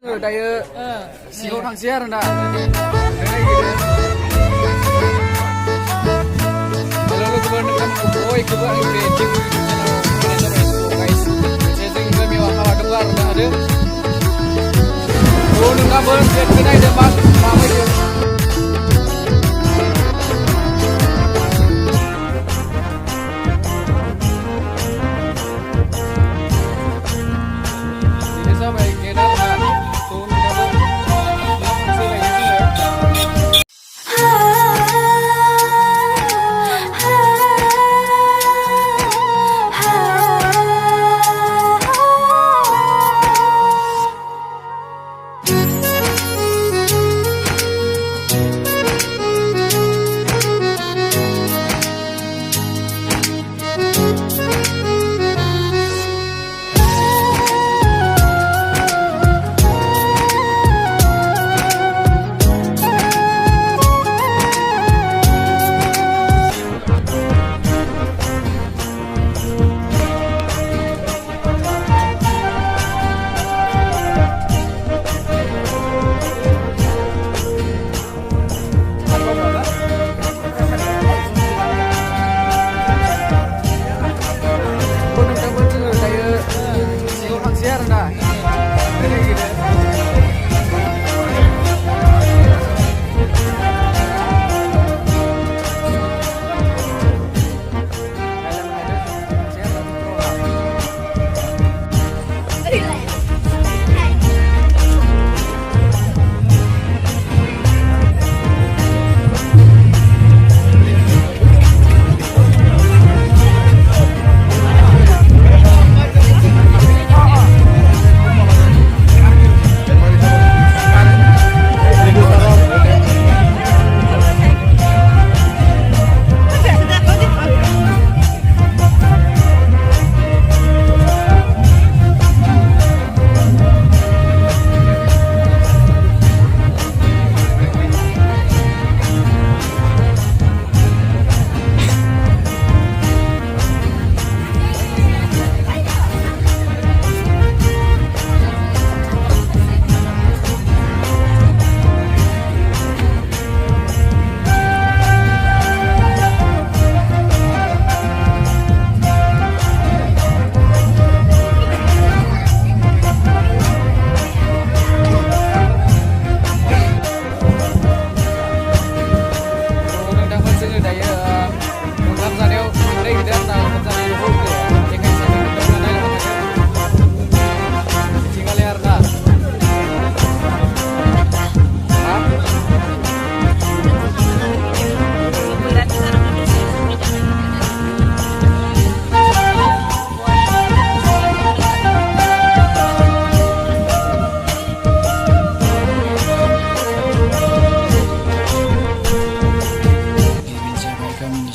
दायो सिङाव थांसै आरो ना हेल' लोगोफोर नोंथांमोनखौ बयखौबो आंनि बे टिभि चेनेलाव फैनाय जाबाय गाइस मोनसे जोंनि गामियाव हाबा दङ आरो ना नोंथांबो देटखौ नायदो माबायदि जाबाय गेट आरो ना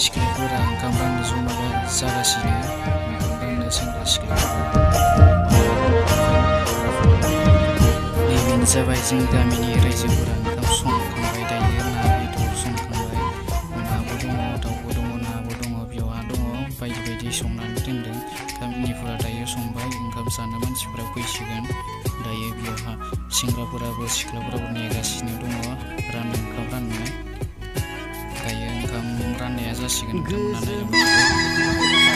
सिख्लाफोरा ओंखाम राननो जमा जागासिनो ओंखाम राननो सेंग्रा सिख्ला बेनो जाबाय जों गामिनि रायजोफोरा ओंखाम संखांबाय दायो ना बेदर संखांबाय अमाबो दङ दाउबो दङ नाबो दङ बेवहा दङ बायदि बायदि संनानै दोनदों गामिनिफोरा दायो संबाय ओंखाम जानो मानसिफोरा फैसिगोन दायो बेवहा सेंग्राफोराबो सिख्लाफोराबो नेगासिनो दङ ओंखाम राननो दायो ओंखाम राननाया जासिगोन ओंखाम राननाय